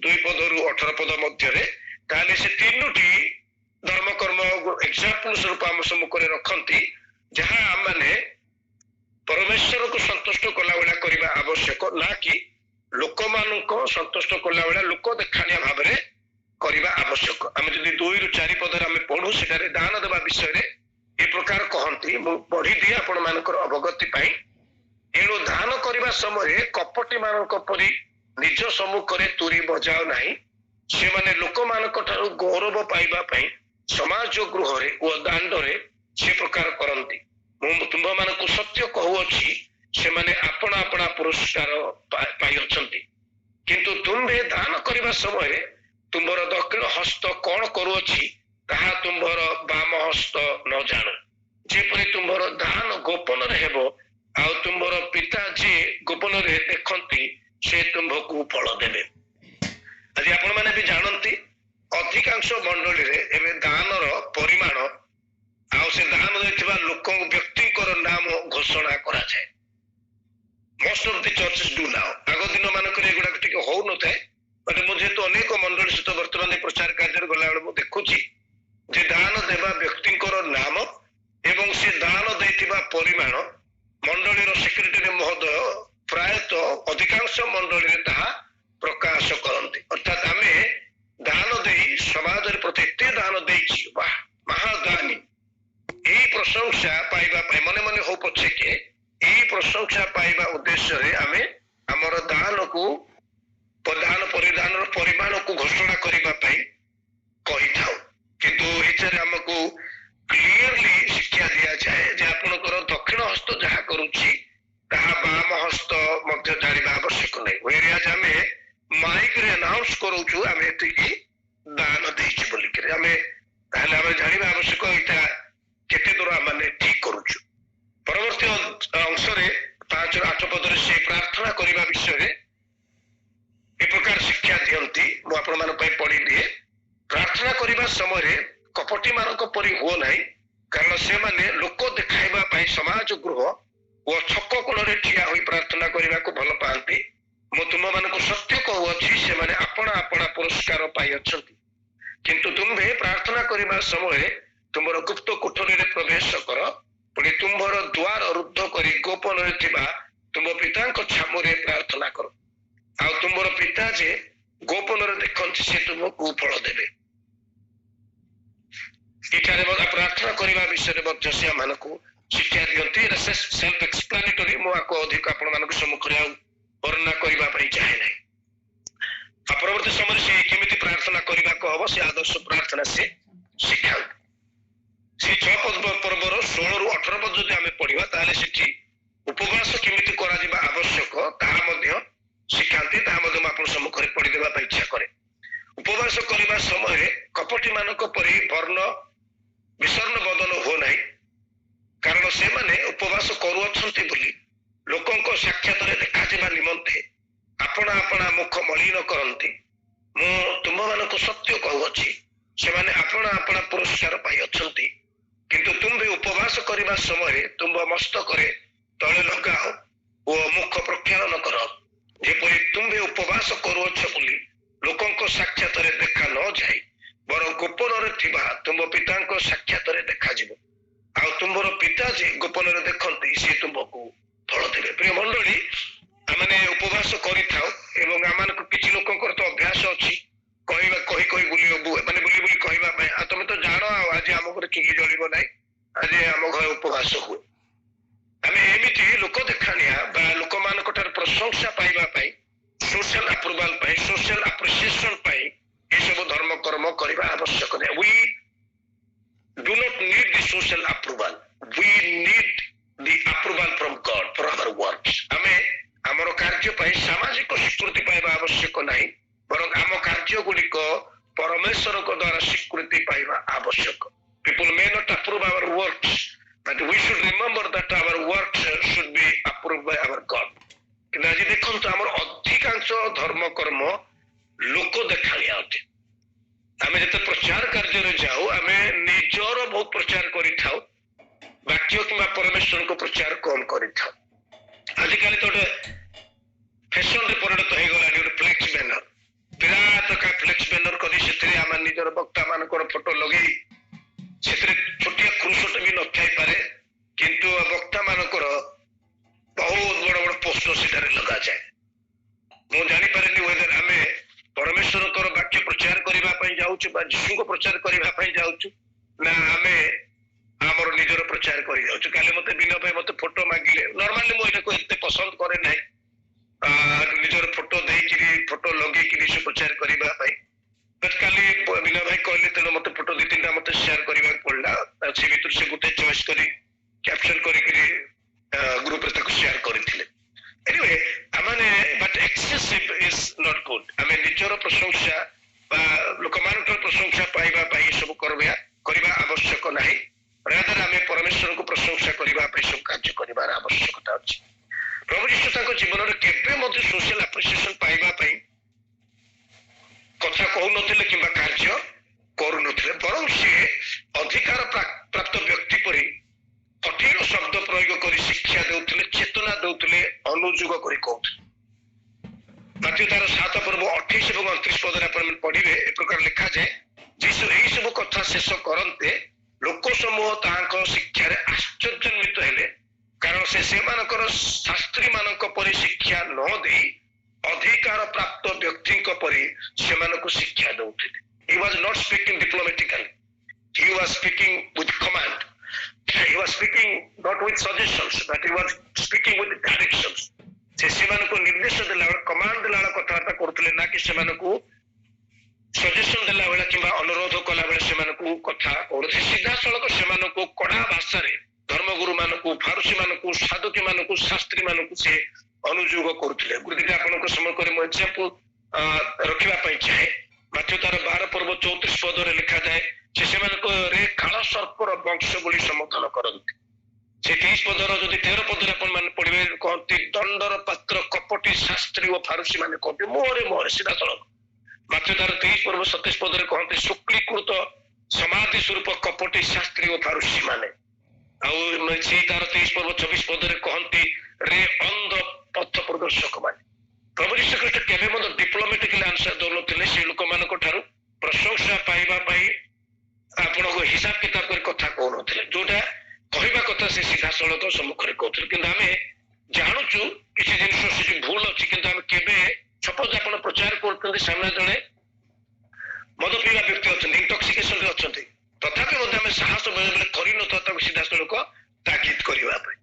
2 पदरु 18 पद मध्य रे ताले से तीनोटी धर्म कर्म एग्जांपल स्वरूप हम सम्मुख रे रखंती जहां हम माने परमेश्वर को संतुष्ट कला बेला करबा आवश्यक ना कि लोक मानको संतुष्ट कला बेला लोक देखानिया भाव रे करबा आवश्यक हम जदि 2 रु 4 पदर हम पढू सेटारे दान देबा विषय रे ए प्रकार कहंती मु पढी दिया आपण मानकर अवगति पाई एणु दान करबा समय कपटी मानक परि निज सम्मुख रे तुरी बजाओ नाही से माने लोक मानक ठारू गौरव पाइबा पाई समाज गृह रे ओ दांड रे से प्रकार करंती मु तुम मानक सत्य कहू अछि से माने अपना अपना पुरस्कार पाई अछंती किंतु तुम्बे दान करबा समय तुम्बर दक्षिण हस्त कौन करुअछि ताहा तुम्बर बाम हस्त न जान जेपरि तुम्बर दान गोपन रे हेबो आ तुम्बर पिता जे गोपन रे देखंती से तुम्भकु फल देबे आज आपण माने भी जानंती अधिकांश मंडली रे एबे दानर परिमाण आ से दान देथिबा लोक व्यक्ति कर नाम घोषणा करा जाय most of the churches do now आगो दिन मानक रे गुडा टिके हो न थाए बट मुझे तो अनेक मंडली सहित वर्तमान प्रचार कार्य गला बेलू देखुची जे दान देवा व्यक्ति नाम एवं से दान देथिबा परिमाण मंडली सेक्रेटरी महोदय प्रायतः अधिकांश मंडली ताहा प्रकाश करते अर्थात आमे दान दे समाज प्रति दान देछि वाह महादानी यही प्रशंसा पाइबा मने मने हो पछे के यही प्रशंसा पाइबा उद्देश्य रे आमे हमर दान को प्रदान परिधान परिमाण को घोषणा करबा पाई कहि थाउ किंतु एचरे हमको क्लियरली शिक्षा दिया जाए जे आपनकर दक्षिण हस्त जहा करूची ताहा बाम हस्त मध्य जानिबा आवश्यक नै वेरियाज हमें माइक रे अनाउंस करूछु हमें एतिकी दान देछि बोली करे हमें ताले हमें जानिबा आवश्यक इटा केते दूर माने ठीक करूछु परवर्ती अंश रे 5 ରୁ 8 पद रे से प्रार्थना करबा विषय रे ए प्रकार शिक्षा दियंती मु आपण मान पई पढी दिए प्रार्थना करबा समय रे कपटी मानक परि हो नाही କାରଣ ସେମାନେ ଲୋକ ଦେଖାଇବା ପାଇଁ ସମାଜ ଗୃହ ଓ ଛକ କୋଣରେ ଠିଆ ହୋଇ ପ୍ରାର୍ଥନା କରିବାକୁ ଭଲ ପାଆନ୍ତି। ମୁଁ ତୁମମାନଙ୍କୁ ସତ୍ୟ କହୁଅଛି ସେମାନେ ଆପଣା ଆପଣା ପୁରସ୍କାର ପାଇଅଛନ୍ତି। କିନ୍ତୁ ତୁମ୍ଭେ ପ୍ରାର୍ଥନା କରିବା ସମୟରେ ତୁମର ଗୁପ୍ତ କୋଠରୀରେ ପ୍ରବେଶ କର, ପୁଣି ତୁମ୍ଭର ଦ୍ୱାର ରୁଦ୍ଧ କରି ଗୋପନରେ ଥିବା ତୁମ ପିତାଙ୍କ ଛାମୁରେ ପ୍ରାର୍ଥନା କର। ଆଉ ତୁମର ପିତା ଯେ ଗୋପନରେ ଦେଖନ୍ତି ସେ ତୁମକୁ ଫଳ ଦେବେ। ଏଠାରେ ପ୍ରାର୍ଥନା କରିବା ବିଷୟରେ ମଧ୍ୟ ସେ ଆମମାନଙ୍କୁ ଶିକ୍ଷା ଦିଅନ୍ତି। ଏଇଟା ସେଲ୍ଫ ଏକ୍ସପ୍ଲାନେଟରୀ, ମୁଁ ଆକୁ ଅଧିକ ଆପଣମାନଙ୍କ ସମ୍ମୁଖରେ ଆଉ ବର୍ଣ୍ଣନା କରିବା ପାଇଁ ଚାହେଁ ନାହିଁ। ଆଉ ପରବର୍ତ୍ତୀ ସମୟରେ ସେ କେମିତି ପ୍ରାର୍ଥନା କରିବାକୁ ହବ ସେ ଆଦର୍ଶ ପ୍ରାର୍ଥନା ସେ ଶିଖାଉ। ସେ 6 ପର୍ବର 16ରୁ 18 ପଦ ଯଦି ଆମେ ପଢିବା ତାହେଲେ ସେଠି ଉପବାସ କେମିତି କରାଯିବା ଆବଶ୍ୟକ ତାହା ମଧ୍ୟ ଶିଖାନ୍ତି। ତାହା ମଧ୍ୟ ମୁଁ ଆପଣଙ୍କ ସମ୍ମୁଖରେ ପଢିଦେବା ପାଇଁ ଇଚ୍ଛା କରେ। ଉପବାସ କରିବା ସମୟରେ କପଟୀ ମାନଙ୍କ ପରି ବର୍ଣ୍ଣ ବିଷର୍ଣ୍ଣ ବଦନ ହୁଅ ନାହିଁ, କାରଣ ସେମାନେ ଉପବାସ କରୁଅଛନ୍ତି ବୋଲି ଲୋକଙ୍କ ସାକ୍ଷାତରେ ଦେଖାଯିବା ନିମନ୍ତେ ଆପଣା ଆପଣା ମୁଖ ମଳିନ କରନ୍ତି। ମୁଁ ତୁମମାନଙ୍କୁ ସତ୍ୟ କହୁଅଛି ସେମାନେ ଆପଣା ଆପଣା ପୁରସ୍କାର ପାଇଅଛନ୍ତି। କିନ୍ତୁ ତୁମ୍ଭେ ଉପବାସ କରିବା ସମୟରେ ତୁମ୍ଭ ମସ୍ତକରେ ତଳେ ଲଗାଅ ଓ ମୁଖ ପ୍ରକ୍ଷାଳନ କର, ଯେପରି ତୁମ୍ଭେ ଉପବାସ କରୁଅଛ ବୋଲି ଲୋକଙ୍କ ସାକ୍ଷାତରେ ଦେଖା ନ ଯାଇ ବରଂ ଗୋପନରେ ଥିବା ତୁମ ପିତାଙ୍କ ସାକ୍ଷାତରେ ଦେଖାଯିବ। ଆଉ ତୁମ୍ଭର ପିତା ଯେ ଗୋପନରେ ଦେଖନ୍ତି ସେ ତୁମକୁ ଫଳ ଦେବେ। ପ୍ରିୟ ମଣ୍ଡଳୀ, ଆମେ ଉପବାସ କରିଥାଉ ଏବଂ ଆମମାନଙ୍କୁ କିଛି ଲୋକଙ୍କର ତ ଅଭ୍ୟାସ ଅଛି କହିବା କହି ବୁଲି ବୁଲି କହିବା ପାଇଁ, ଆଉ ତମେ ତ ଜାଣ ଆଉ ଆଜି ଆମ ଘରେ ଚୁଲି ଜଳିବ ନାହିଁ, ଆଜି ଆମ ଘରେ ଉପବାସ ହୁଏ। ଆମେ ଏମିତି ଲୋକ ଦେଖାଣିଆ ବା ଲୋକମାନଙ୍କ ଠାରୁ ପ୍ରଶଂସା ପାଇବା ପାଇଁ, ସୋସିଆଲ ଆପ୍ରୁଭାଲ ପାଇଁ, ସୋସିଆଲ ଆପ୍ରିସିଏସନ ପାଇଁ ଏସବୁ ଧର୍ମ କର୍ମ କରିବା ଆବଶ୍ୟକ ନାହିଁ। We do not need the social approval. We need the approval from God for our works. ଆମେ ଆମର କାର୍ଯ୍ୟ ପାଇଁ ସାମାଜିକ ସ୍ୱୀକୃତି ପାଇବା ଆବଶ୍ୟକ ନାହିଁ, ବରଂ ଆମ କାର୍ଯ୍ୟ ଗୁଡିକ ପରମେଶ୍ୱରଙ୍କ ଦ୍ୱାରା ସ୍ୱୀକୃତି ପାଇବା ଆବଶ୍ୟକ। People may not approve our works, but we should remember that our works should be approved by our God. କିନ୍ତୁ ଆଜି ଦେଖନ୍ତୁ ଆମର ଅଧିକାଂଶ ଧର୍ମ କର୍ମ ଲୋକ ଦେଖାଣିଆ ଅଟେ। ଆମେ ଯେତେ ପ୍ରଚାର କାର୍ଯ୍ୟରେ ଯାଉ ଆମେ ନିଜର ବହୁତ ପ୍ରଚାର କରିଥାଉ, ବାକ୍ୟ କିମ୍ବା ପରମେଶ୍ୱରଙ୍କ ପ୍ରଚାର କମ କରିଥାଉ। ଆଜିକାଲି ତ ଗୋଟେ ଫ୍ୟାସନରେ ପରିଣତ ହେଇଗଲାଣି ଗୋଟେ ଫ୍ଲେକ୍ସ ବ୍ୟାନର, ବିରାଟ ଫ୍ଲେକ୍ସ ବ୍ୟାନର କରି ସେଥିରେ ଆମେ ନିଜର ବକ୍ତା ମାନଙ୍କର ଫଟୋ ଲଗେଇ ସେଥିରେ ଛୋଟିଆ କ୍ରୁଶଟେ ବି ନଥାଇପାରେ, କିନ୍ତୁ ବକ୍ତା ମାନଙ୍କର ବହୁତ ବଡ ବଡ ପୋଷ୍ଟର ସେଠାରେ ଲଗାଯାଏ। ମୁଁ ଜାଣିପାରେନି ୱେଦର ଆମେ ପରମେଶ୍ୱରଙ୍କର ବାକ୍ୟ ପ୍ରଚାର କରିବା ପାଇଁ ଯାଉଛୁ ବା ଯୀଶୁଙ୍କ ପ୍ରଚାର କରିବା ପାଇଁ ଯାଉଛୁ ନା ଆମେ ଆମର ନିଜର ପ୍ରଚାର କରି ଯାଉଛୁ। କାଲି ମତେ ବିନୟ ଭାଇ ମତେ ଫଟୋ ମାଗିଲେ, ନର୍ମାଲି ମୁଁ ଏଟାକୁ ଏତେ ପସନ୍ଦ କରେ ନାହିଁ ନିଜର ଫଟୋ ଦେଇକିରି ଫଟୋ ଲଗେଇକିରି ସେ ପ୍ରଚାର କରିବା ପାଇଁ। କାଲି ବିନୟ ଭାଇ କହିଲେ, ତେଣୁ ମତେ ଫଟୋ 2-3ଟା ମତେ ସେୟାର କରିବାକୁ ପଡିଲା। ସେ ଭିତରୁ ସେ ଗୋଟେ ଚଏସ୍ କରି କ୍ୟାପସନ କରିକିରି ଗ୍ରୁପରେ ତାକୁ ସେୟାର କରିଥିଲେ। Anyway, but excessive is not good. ଆମେ ନିଜର ପ୍ରଶଂସା ବା ଲୋକମାନଙ୍କର ପ୍ରଶଂସା ପାଇବା ପାଇଁ ଏସବୁ କରିବା ଆବଶ୍ୟକ ନାହିଁ। ରାଦର ଆମେ ପରମେଶ୍ୱରଙ୍କୁ ପ୍ରଶଂସା କରିବା ପାଇଁ ସବୁ କାର୍ଯ୍ୟ କରିବାର ଆବଶ୍ୟକତା ଅଛି। ପ୍ରଭୁ ଯୀଶୁ ତାଙ୍କ ଜୀବନରେ କେବେ ମଧ୍ୟ ସୋସିଆଲ ଆପ୍ରିସିଏସନ ପାଇବା ପାଇଁ କଥା କହୁନଥିଲେ କିମ୍ବା କାର୍ଯ୍ୟ କରୁନଥିଲେ, ବରଂ ସେ ଅଧିକାର ପ୍ରାପ୍ତ ବ୍ୟକ୍ତି ପରି କଠିନ ଶବ୍ଦ ପ୍ରୟୋଗ କରି ଶିକ୍ଷା ଦେଉଥିଲେ, ଚେତନା ଦେଉଥିଲେ, ଅନୁଯୋଗ କରି କହୁଥିଲେ। ମାତ୍ୟ ତାର 7 ପର୍ବ 28 ଏବଂ 29 ପଦରେ ଆପଣ ପଢିବେ, ଏ ପ୍ରକାର ଲେଖାଯାଏ, ଯୀଶୁ ଏହି ସବୁ କଥା ଶେଷ କରନ୍ତେ ଲୋକ ସମୂହ ତାହାଙ୍କ ଶିକ୍ଷାରେ ଆଶ୍ଚର୍ଯ୍ୟାନ୍ୱିତ ହେଲେ, କାରଣ ସେ ସେମାନଙ୍କର ଶାସ୍ତ୍ରୀ ମାନଙ୍କ ପରି ଶିକ୍ଷା ନ ଦେଇ ଅଧିକାର ପ୍ରାପ୍ତ ବ୍ୟକ୍ତିଙ୍କ ପରି ସେମାନଙ୍କୁ ଶିକ୍ଷା ଦେଉଥିଲେ। He was not speaking diplomatically. He was speaking with command. He was speaking not with suggestions, but he was speaking with directions. ସେ ସେମାନଙ୍କୁ ନିର୍ଦ୍ଦେଶ ଦେଲା ବେଳେ, କମାଣ୍ଡ ଦେଲା ବେଳେ କଥାବାର୍ତ୍ତା କରୁଥିଲେ, ନା କି ସେମାନଙ୍କୁ ସଜେସନ ଦେଲା ବେଳେ କିମ୍ବା ଅନୁରୋଧ କଲା ବେଳେ ସେମାନଙ୍କୁ କଥା କହୁଥିଲେ। ସିଧାସଳଖ ସେମାନଙ୍କୁ କଡା ଭାଷାରେ ଧର୍ମଗୁରୁ ମାନଙ୍କୁ, ଫାରୁସୀ ମାନଙ୍କୁ, ସାଧୁକୀ ମାନଙ୍କୁ, ଶାସ୍ତ୍ରୀ ମାନଙ୍କୁ ସେ ଅନୁଯୋଗ କରୁଥିଲେ। ଗୁରୁଦିଟା ଆପଣଙ୍କ ସମ୍ମୁଖରେ ମୁଁ ଏକ୍ସାମ୍ପଲ ରଖିବା ପାଇଁ ଚାହେଁ। ମାତ୍ୟ ତାର 12 ପର୍ବ 34 ପଦରେ ଲେଖାଯାଏ, ସେ ସେମାନଙ୍କରେ କାଳ ସର୍ପର ବଂଶ ବୋଲି ସମ୍ବୋଧନ କରନ୍ତି। ସେ 30 ପଦର ଯଦି 13 ପଦରେ ଆପଣ ମାନେ ପଢିବେ, କହନ୍ତି ଦଣ୍ଡର ପାତ୍ର କପଟୀ ଶାସ୍ତ୍ରୀ ଓ ଫାରୁସୀ ମାନେ କହନ୍ତି ମୁହଁରେ ସିଧାସଳଖ। ମାତ୍ୟ ତାର 23 ପର୍ବ 27 ପଦରେ କହନ୍ତି ଶୁକ୍ଳୀକୃତ समाधि स्वरूप कपटी शास्त्री और फारुसी माने से तार 23 पर्व 24 पदरे कहती रे अंध पथ प्रदर्शक माने प्रभु यीशु ख्रीष्ट केबे मत डिप्लोमेटिकली आंसर दौनथिले से लोक मानक ठारू प्रशंसा पाइबा पाई आपण को हिसाब किताब कर कथा कहनथिले जोटा कहबा कथा से सीधा सड़क सम्मुख रे कहथिले किंतु आमे जानूचु किसी जिनिस से भूल अछि किंतु आमे केबे सपोज आपण प्रचार करथि सामने जणे मद पीवा व्यक्ति अच्छा इंटॉक्सिकेशन अच्छा तथापि आम साहस बेले बेले कर सीधा सड़क ताकीद करने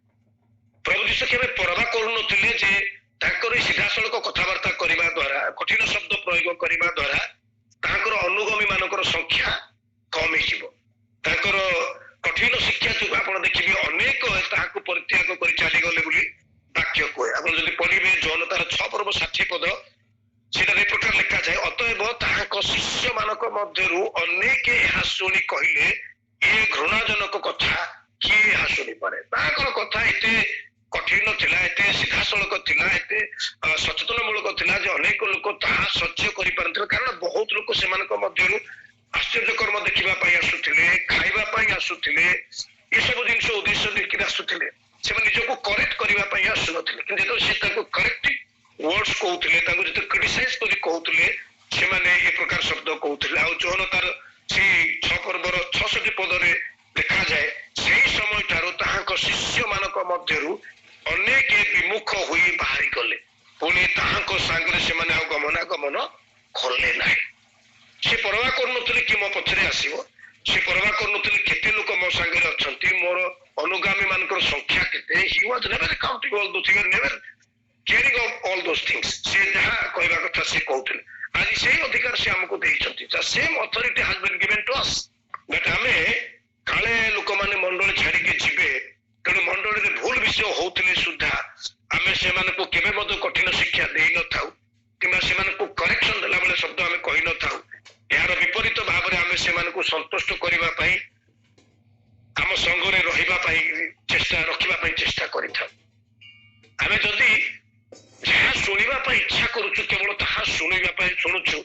प्रभु जीशु केवे परवा करुनथिले जे तांकर सीधा सड़क कथबार्ता करने द्वारा कठिन शब्द प्रयोग करने द्वारा तांकर अनुगामी मानकर संख्या कम तांकर कठिन शिक्षा जो आप देखिए अनेक ताहाको परित्याग कर चलीगले बोली वाक्य कहे आप जब पढ़े जौन तार 6 पर्व 60 पद सेटा ए प्रकार लिखा जाए अतएव ताहाको शिष्य मानक मध्यरु अनेक ଏହା ଶୁଣି କହିଲେ ଏ ଘୃଣାଜନକ କଥା କିଏ ଏହା ଶୁଣି ପାରେ ତାଙ୍କର କଥା ଏତେ କଠିନ ଥିଲା ଏତେ ସିଧାସଳଖ ଥିଲା ଏତେ ସଚେତନମୂଳକ ଥିଲା ଯେ ଅନେକ ଲୋକ ତାହା ସହ୍ୟ କରିପାରନ୍ତି କାରଣ ବହୁତ ଲୋକ ସେମାନଙ୍କ ମଧ୍ୟରୁ ଆଶ୍ଚର୍ଯ୍ୟ କର୍ମ ଦେଖିବା ପାଇଁ ଆସୁଥିଲେ ଖାଇବା ପାଇଁ ଆସୁଥିଲେ ଏସବୁ ଜିନିଷ ଉଦ୍ଦେଶ୍ୟ ଦେଇକି ଆସୁଥିଲେ ସେମାନେ ନିଜକୁ କରେକ୍ଟ କରିବା ପାଇଁ ଆସୁନଥିଲେ କିନ୍ତୁ ଯେତେବେଳେ ସେ ତାଙ୍କୁ କରେକ୍ଟିଭ वर्ड्स कहते जो क्रिटिसाइज कर कहते से ये प्रकार शब्द कहते आउ जौन तार से 6 पर्वर 66 पदरे देखा जाए से समय ठार शिष्य मानक मध्यरु अनेक विमुख हुई बाहरी गले पुणी सांगे से गमनागमन कले ना से परवा कर कि मो पछरे आसो से परवा कर केते लोक मो सांगे अच्छा मोर अनुगामी मानकर संख्या केते ही वाज नेवर काउंटिंग ऑल दो thing never caring of all those things से जहाँ कहवा कथा से कहते आज से अधिकार से हमको देइछंती the same authority has been given to us but हमें काले लोक माने मंडल छाड़ी के जिबे तेणु मंडल रे भूल विषय होतले सुद्धा हमें से माने को केबे मद कठिन शिक्षा देई न थाउ किबा से माने को करेक्शन देला बेले शब्द हमें कहि न थाउ यार विपरीत भाव रे हमें से माने को संतुष्ट करबा पई हम संग रे रहिबा पई चेष्टा रखिबा पई चेष्टा करि थाउ हमें जदी जहाँ शुणा इच्छा करुचु केवल ताहा शुणा शुणुचु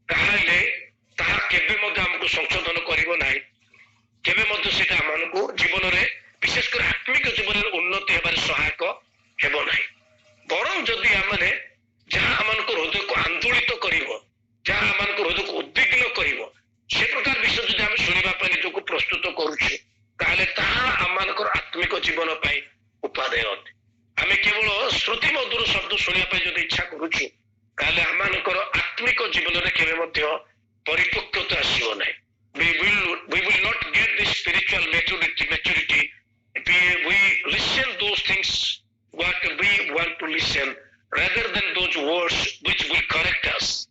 ताहले ताहा केबे मध्य हमको संशोधन करिवो नाही केबे मध्य सेटा हमको जीवन रे विशेष कर आत्मिक जीवन रे उन्नति हेबार सहायक हेबो नाही बरं जदि हमने जहाँ हमको हृदय को आंदोलित करिवो जहाँ हमको हृदय को उद्विग्न करिवो से प्रकार विषय जदि हम शुणिबा पय निजको प्रस्तुत करूछु ताहले ताहा हमको आत्मिक जीवन पय उपादेय अटे आमे केवल श्रुति मधुर शब्द शुणा जो इच्छा करुचु आमर आत्मिक जीवन में केवे परिपक्वता आसो ना we will not get this spiritual maturity we listen those things what we want to listen rather than those words which will correct us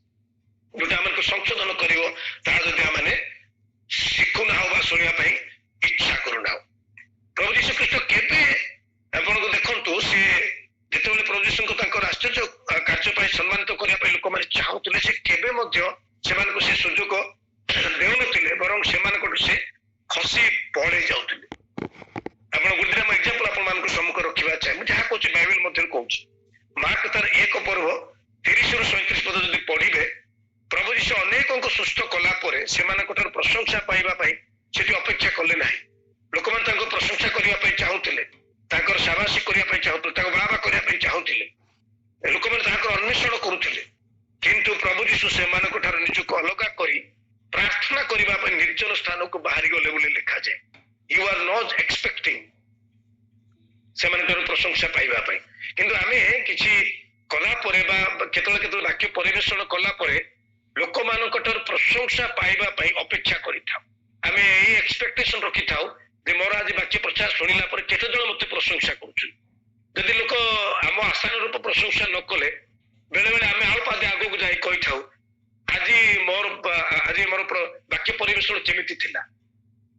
जोटा आमको संशोधन करिवो ता जदि आमने शिखुना बा शुणा इच्छा करूना प्रभु यीशु ख्रीष्ट केबे आपण को देखंतु से जेतेबेले प्रभु यीशु को आश्चर्य कार्य सम्मानित करने लोक मैंने चाहूले से केबे से सुजोग देउनथिले बरं से खसी पड़े जाउथिले आपण गुडरा म एग्जांपल आपण मान को सम्मुख रखिबा चाहे मु जहा कोछि बाइबल मध्ये कहूछि मार्क तार 1 पर्व 30 रु 37 पद जदि पढिबे प्रभु यीशु अनेक को सुस्थ कला परे सेमानक ठार प्रशंसा पाइबा पई सेठी अपेक्षा कले नाही लोक मान तांको प्रशंसा करिया पई चाहूथिले तांकर शाबाशी करिया पई चाहूथिले तांको बाबा करिया पई चाहूथिले लोक मान तांकर अन्वेषण करूथिले किंतु प्रभु यीशु सेमानक ठार निजको अलगा करी प्रार्थना करिबा पई निर्जन स्थान को बाहरी गले बोली लिखा जाय यू आर नॉट एक्सपेक्टिंग सेमानकर प्रशंसा पाइबा पई किंतु आमे किछि कला परे बा केतल केतल वाक्य परिवेषण कला परे लोक मानक ठार प्रशंसा पाइबा पई अपेक्षा करिथाउ आमे एई एक्सपेक्टेशन रखिथाउ जे मोर आज वाक्य प्रचार सुनिला पर केते जण मते प्रशंसा करूछु जदि लोक आम आसान रूप प्रशंसा न कले बेले बेले आमे आउ पादे आगो जाई कहि थाउ आज मोर वाक्य परिवेषण केमिति थिला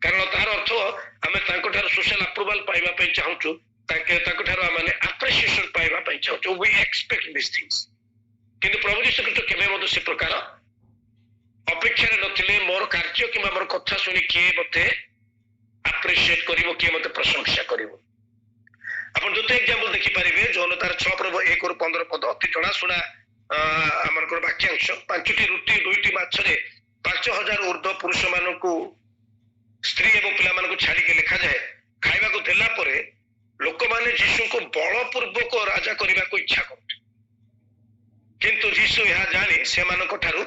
कारण तार अर्थ आमे तांको ठार सोशल अप्रूवल पाइबा पई चाहूछु तांको ठार माने अप्रिसिएशन पाइबा पई चाहूछु वी एक्सपेक्ट दिस थिंग्स किंतु प्रभु यीशु ख्रीष्ट केबे मते से प्रकार अपेक्षा नथिले मोर कार्य किबा मोर कथा सुनि के मते अप्रिशिएट करिवो के मते प्रशंसा करिवो आपण जोते एग्जांपल देखि परिबे जोन तार 6 पर्व 1 रु 15 पद अति जणा सुना हमरकर वाक्यांश 5टी रुटी 2टी माछरे 5000 ऊर्ध्व पुरुष मानकु ସ୍ତ୍ରୀ ଏବଂ ପିଲାମାନଙ୍କୁ ଛାଡ଼ିକି ଲେଖାଯାଏ ଖାଇବାକୁ ଦେଲା ପରେ ଲୋକମାନେ ଯୀଶୁଙ୍କୁ ବଳପୂର୍ବକ ରାଜା କରିବାକୁ ଇଚ୍ଛା କରୁଥିଲେ, କିନ୍ତୁ ଯୀଶୁ ଏହା ଜାଣି ସେମାନଙ୍କ ଠାରୁ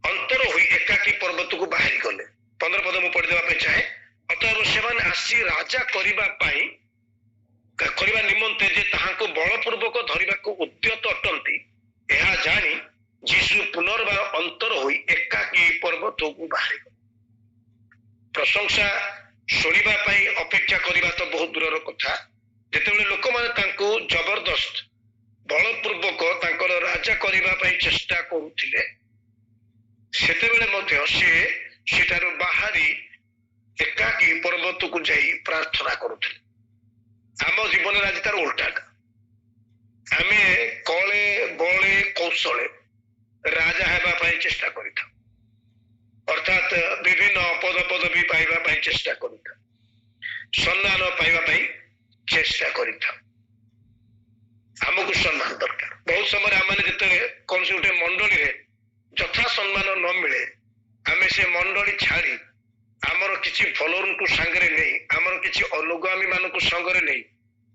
ଅନ୍ତର ହୋଇ ଏକାକୀ ପର୍ବତକୁ ବାହାରି ଗଲେ। 15 ପଦ ମୁଁ ପଢିଦେବା ପାଇଁ ଚାହେଁ। ଅତଏବ ସେମାନେ ଆସି ରାଜା କରିବା ନିମନ୍ତେ ଯେ ତାହାଙ୍କୁ ବଳପୂର୍ବକ ଧରିବାକୁ ଉଦ୍ୟତ ଅଟନ୍ତି ଏହା ଜାଣି ଯୀଶୁ ପୁନର୍ବାର ଅନ୍ତର ହୋଇ ଏକାକୀ ପର୍ବତକୁ ବାହାରିଗଲେ। ପ୍ରଶଂସା ଶୁଣିବା ପାଇଁ ଅପେକ୍ଷା କରିବା ତ ବହୁତ ଦୂରର କଥା, ଯେତେବେଳେ ଲୋକମାନେ ତାଙ୍କୁ ଜବରଦସ୍ତ ବଳପୂର୍ବକ ତାଙ୍କର ରାଜା କରିବା ପାଇଁ ଚେଷ୍ଟା କରୁଥିଲେ ସେତେବେଳେ ମଧ୍ୟ ସିଏ ସେଠାରୁ ବାହାରି ଏକାକୀ ପର୍ବତକୁ ଯାଇ ପ୍ରାର୍ଥନା କରୁଥିଲେ। ଆମ ଜୀବନରେ ଆଜି ତାର ଓଲଟାଟା, ଆମେ କଳେ ବଳେ କୌଶଳେ ରାଜା ହେବା ପାଇଁ ଚେଷ୍ଟା କରିଥାଉ, ଅର୍ଥାତ୍ ବିଭିନ୍ନ ପଦପଦବୀ ପାଇବା ପାଇଁ ଚେଷ୍ଟା କରିଥାଉ, ସମ୍ମାନ ପାଇବା ପାଇଁ ଚେଷ୍ଟା କରିଥାଉ। ଆମକୁ ସମ୍ମାନ ଦରକାର। ବହୁତ ସମୟରେ ଆମେ ଯେତେବେଳେ କୌଣସି ଗୋଟେ ମଣ୍ଡଳୀରେ ଯଥା ସମ୍ମାନ ନ ମିଳେ ଆମେ ସେ ମଣ୍ଡଳୀ ଛାଡ଼ି ଆମର କିଛି ଫଲୋଅରଙ୍କୁ ସାଙ୍ଗରେ ନେଇ ଆମର କିଛି ଅନୁଗାମୀ ମାନଙ୍କୁ ସାଙ୍ଗରେ ନେଇ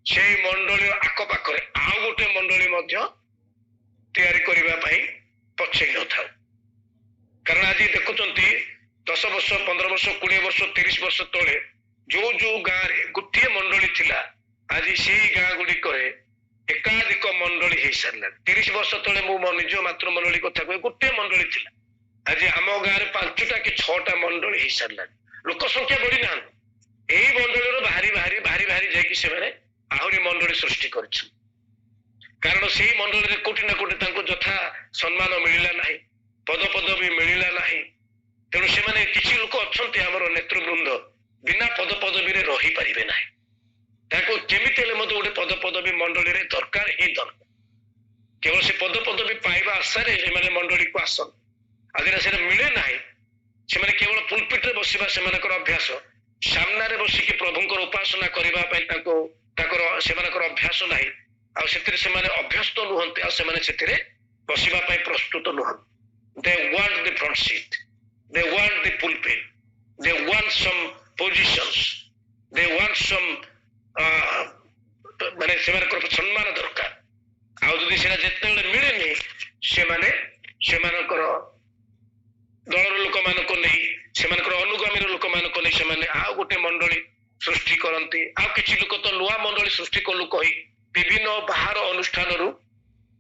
ସେଇ ମଣ୍ଡଳୀ ଆଖପାଖରେ ଆଉ ଗୋଟେ ମଣ୍ଡଳୀ ମଧ୍ୟ ତିଆରି କରିବା ପାଇଁ ପଛେଇ ନଥାଉ। କାରଣ ଆଜି ଦେଖୁଛନ୍ତି 10 ବର୍ଷ 15 ବର୍ଷ 20 ବର୍ଷ 30 ବର୍ଷ ତଳେ ଯୋଉ ଯୋଉ ଗାଁରେ ଗୋଟିଏ ମଣ୍ଡଳୀ ଥିଲା ଆଜି ସେଇ ଗାଁ ଗୁଡ଼ିକରେ ଏକାଧିକ ମଣ୍ଡଳୀ ହେଇସାରିଲାଣି। 30 ବର୍ଷ ତଳେ ମୁଁ ମୋ ନିଜ ମାତୃ ମଣ୍ଡଳୀ କଥା କହେ, ଗୋଟିଏ ମଣ୍ଡଳୀ ଥିଲା, ଆଜି ଆମ ଗାଁରେ 5ଟା କି 6ଟା ମଣ୍ଡଳୀ ହେଇସାରିଲାଣି। ଲୋକ ସଂଖ୍ୟା ବଢି ନାହାନ୍ତି, ଏଇ ମଣ୍ଡଳୀରୁ ବାହାରି ବାହାରି ବାହାରି ବାହାରି ଯାଇକି ସେମାନେ ଆହୁରି ମଣ୍ଡଳୀ ସୃଷ୍ଟି କରିଛନ୍ତି। କାରଣ ସେଇ ମଣ୍ଡଳୀରେ କୋଉଠି ନା କୋଉଠି ତାଙ୍କୁ ଯଥା ସମ୍ମାନ ମିଳିଲା ନାହିଁ, ପଦପଦବୀ ମିଳିଲା ନାହିଁ। ତେଣୁ ସେମାନେ କିଛି ଲୋକ ଅଛନ୍ତି ଆମର ନେତୃବୃନ୍ଦ ବିନା ପଦପଦବୀରେ ରହିପାରିବେ ନାହିଁ, ତାଙ୍କୁ ଯେମିତି ହେଲେ ମଧ୍ୟ ଗୋଟେ ପଦପଦବୀ ମଣ୍ଡଳୀରେ ଦରକାର ହିଁ ଦରକାର। କେବଳ ସେ ପଦପଦବୀ ପାଇବା ଆଶାରେ ସେମାନେ ମଣ୍ଡଳୀକୁ ଆସନ୍ତି, ଆଜିରେ ସେଟା ମିଳେ ନାହିଁ। ସେମାନେ କେବଳ ପୁଲପିଟରେ ବସିବା ସେମାନଙ୍କର ଅଭ୍ୟାସ, ସାମ୍ନାରେ ବସିକି ପ୍ରଭୁଙ୍କର ଉପାସନା କରିବା ପାଇଁ ତାଙ୍କର ସେମାନଙ୍କର ଅଭ୍ୟାସ ନାହିଁ, ଆଉ ସେଥିରେ ସେମାନେ ଅଭ୍ୟସ୍ତ ନୁହନ୍ତି, ଆଉ ସେମାନେ ସେଥିରେ ବସିବା ପାଇଁ ପ୍ରସ୍ତୁତ ନୁହନ୍ତି। They want the front seat, they want the pulpit, they want some positions, they want some ମାନେ ସେମାନଙ୍କର ସମ୍ମାନ ଦରକାର। ଆଉ ଯଦି ସେଟା ଯେତେବେଳେ ମିଳେନି ସେମାନେ ସେମାନଙ୍କର ଦଳର ଲୋକମାନଙ୍କୁ ନେଇ ସେମାନଙ୍କର ଅନୁଗାମୀର ଲୋକମାନଙ୍କୁ ନେଇ ସେମାନେ ଆଉ ଗୋଟେ ମଣ୍ଡଳୀ ସୃଷ୍ଟି କରନ୍ତି। ଆଉ କିଛି ଲୋକ ତ ନୂଆ ମଣ୍ଡଳୀ ସୃଷ୍ଟି କଲୁ କହି ବିଭିନ୍ନ ବାହାର ଅନୁଷ୍ଠାନରୁ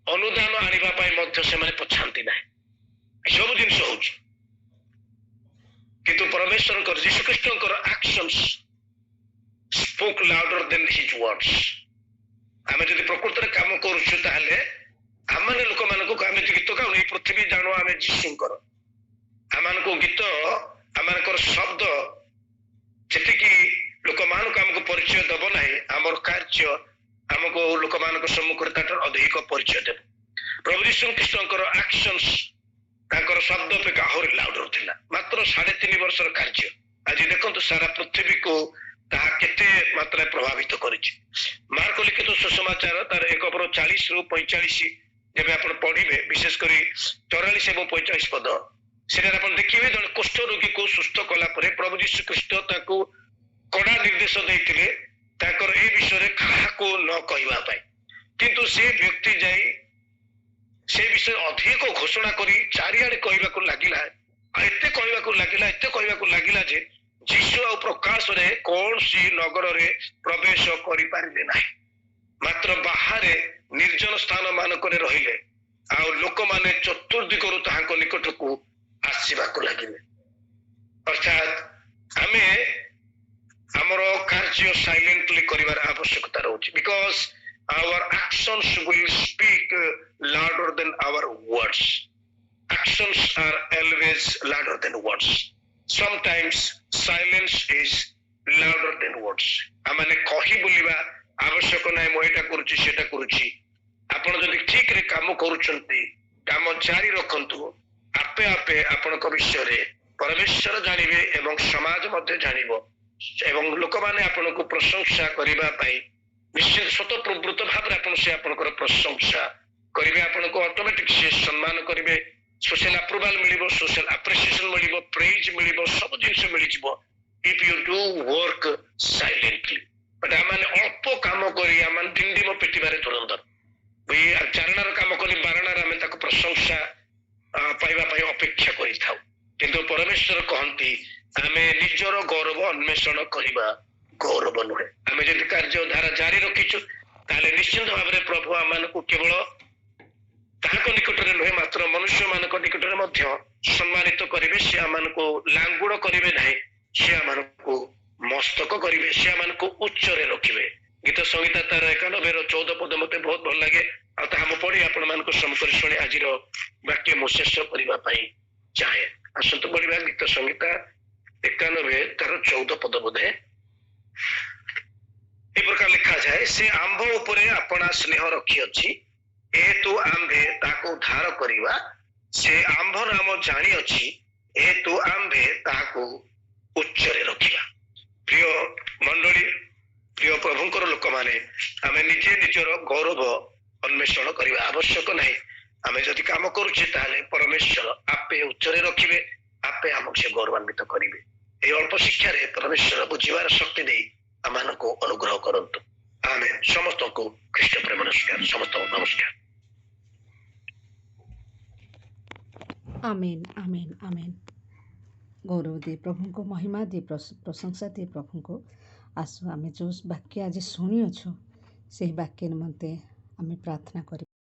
ଅନୁଦାନ ଆଣିବା ପାଇଁ ମଧ୍ୟ ସେମାନେ ପଛାନ୍ତି ନାହିଁ। ସବୁ ଜିନିଷ ହଉଛି, କିନ୍ତୁ ପରମେଶ୍ୱରଙ୍କର ଯୀଶୁଖ୍ରୀଷ୍ଟଙ୍କର ଆକ୍ସନ୍ସ ସ୍ପୋକ୍ ଲାଉଡର ଦେନ୍ ହିଜ୍ ୱାର୍ଡସ୍। ଆମେ ଯଦି ପ୍ରକୃତରେ କାମ କରୁଛୁ ତାହେଲେ ଆମେ ଲୋକମାନଙ୍କୁ ଆମେ ଗୀତ ଗାଉ ଏଇ ପୃଥିବୀ ଜାଣୁ ଆମେ ଯୀଶୁଙ୍କର, ଆମମାନଙ୍କୁ ଗୀତ ଆମମାନଙ୍କର ଶବ୍ଦ ଯେତିକି ଲୋକମାନଙ୍କୁ ଆମକୁ ପରିଚୟ ଦେବ ନାହିଁ, ଆମର କାର୍ଯ୍ୟ ଆମକୁ ଲୋକମାନଙ୍କ ସମ୍ମୁଖରେ ତାଠାରୁ ଅଧିକ ପରିଚୟ ଦେବ। ପ୍ରଭୁ ଯୀଶୁଖ୍ରୀଷ୍ଟଙ୍କର ଆକ୍ସନ୍ସ ତାଙ୍କର ଶବ୍ଦ ଅପେକ୍ଷା ଆହୁରି ଲାଉଡର ଥିଲା। ମାତ୍ର 3.5 ବର୍ଷର କାର୍ଯ୍ୟ ଆଜି ଦେଖନ୍ତୁ ସାରା ପୃଥିବୀକୁ ତାହା କେତେ ମାତ୍ରାରେ ପ୍ରଭାବିତ କରିଛି। ମାର୍କ ଲିଖିତ ସୁସମାଚାର ତାର 1:40ରୁ 45 ଯେବେ ଆପଣ ପଢିବେ, ବିଶେଷ କରି 44 ଏବଂ 45 ପଦ, ସେଠାରେ ଆପଣ ଦେଖିବେ ଜଣେ କୁଷ୍ଠ ରୋଗୀକୁ ସୁସ୍ଥ କଲା ପରେ ପ୍ରଭୁ ଯୀଶୁଖ୍ରୀଷ୍ଟ ତାକୁ କଡା ନିର୍ଦ୍ଦେଶ ଦେଇଥିଲେ ତାଙ୍କର ଏ ବିଷୟରେ କାହାକୁ ନ କହିବା ପାଇଁ, କିନ୍ତୁ ସେ ବ୍ୟକ୍ତି ଯାଇ ସେ ବିଷୟରେ ଅଧିକ ଘୋଷଣା କରି ଚାରିଆଡେ କହିବାକୁ ଲାଗିଲା। ଏତେ କହିବାକୁ ଲାଗିଲା ଯେ ଯୀଶୁ ଆଉ ପ୍ରକାଶରେ କୌଣସି ନଗରରେ ପ୍ରବେଶ କରିପାରିଲେ ନାହିଁ, ମାତ୍ର ବାହାରେ ନିର୍ଜନ ସ୍ଥାନ ମାନଙ୍କରେ ରହିଲେ, ଆଉ ଲୋକମାନେ ଚତୁର୍ଦିଗରୁ ତାହାଙ୍କ ନିକଟକୁ ଆସିବାକୁ ଲାଗିଲେ। ଅର୍ଥାତ୍ ଆମେ ଆମର କାର୍ଯ୍ୟ ସାଇଲେଣ୍ଟଲି କରିବାର ଆବଶ୍ୟକତା ରହୁଛି, because our actions will speak louder than our words. Actions are always louder than words. Sometimes silence is louder than words. ଆମମାନେ କହି ବୁଲିବା ଆବଶ୍ୟକ ନାହିଁ, ମୁଁ ଏଇଟା କରୁଛି ସେଟା କରୁଛି। ଆପଣ ଯଦି ଠିକରେ କାମ କରୁଛନ୍ତି କାମ ଜାରି ରଖନ୍ତୁ, ଆପେ ଆପେ ଆପଣଙ୍କ ବିଷୟରେ ପରମେଶ୍ୱର ଜାଣିବେ ଏବଂ ସମାଜ ମଧ୍ୟ ଜାଣିବ, ଏବଂ ଲୋକମାନେ ଆପଣଙ୍କୁ ପ୍ରଶଂସା କରିବା ପାଇଁ ନିଶ୍ଚିତ ସ୍ୱତଃପ୍ରବୃତ୍ତ ଭାବରେ ଆପଣଙ୍କର ପ୍ରଶଂସା କରିବେ, ଆପଣଙ୍କୁ ଅଟୋମେଟିକ ସେ ସମ୍ମାନ କରିବେ, सोशल अप्रूवाल मिलिबो, सोशल अप्रिसिएशन मिलिबो, प्रेज मिलिबो, सब जिनिस मिलिजिबो if you do work silently. But आमाने अल्प काम करी आमान दिंडी मो पेटी बारे धुरंधर भाई चारणार काम करी बारणार आमे ताको प्रशंसा पाइबा पाई अपेक्षा करि थाउ। किंतु परमेश्वर कहंती आमे निजर गौरव अन्वेषण करिबा गौरव नुहे। आमे जदि कार्य धारा जारी रखिछु ताले निश्चित भाबरे प्रभु आमानकु केवल ताहाको निकटरे नुहे मात्र मनुष्य मानक निकटरे मध्य सम्मानित करिवे। से आमानकु लांगुड़ करिवे नाही, से आमानकु मस्तक करिवे, से आमानकु उच्च रे रखिवे। गीत संहिता तार 91 14 पद मते बहुत भल लागे आ ताहा मो पढी आपण मानक सम्मुखरे शुणी आजिर वाक्य मो शेष करिबा पई चाहे। आसंत पढिबा गीत संहिता 91 तार 14 पद बोधे ए प्रकार लिखा जाए, से आंभ उपरे आपणा स्नेह रखी अछि, एतु आंभे ताको उद्धार करिबा। से आंभ नाम जानी अछि, एतु आंभे ताको उच्च रे रखिबा। प्रिय मंडली, प्रिय प्रभुंकर लोक माने आमे निजे निजर गौरव अन्वेषण करिबा आवश्यक नाही। आमे जदि काम करूचे ताले परमेश्वर आपे उच्च रे रखिबे, आपे हमक से गौरवान्वित करिबे। ए अल्प शिक्षा रे परमेश्वर बुझिबार शक्ति देई आमानको अनुग्रह करंतु। आमेन। समस्त को ख्रीष्ट प्रेम नमस्कार, समस्त नमस्कार। आमेन आमेन आमेन। गौरव दे प्रभु को, महिमा दे, प्रशंसा दे प्रभु को। आसु आमे जो वाक्य आज शुणी अच्छु से वाक्य निमंते आमे प्रार्थना करिबा।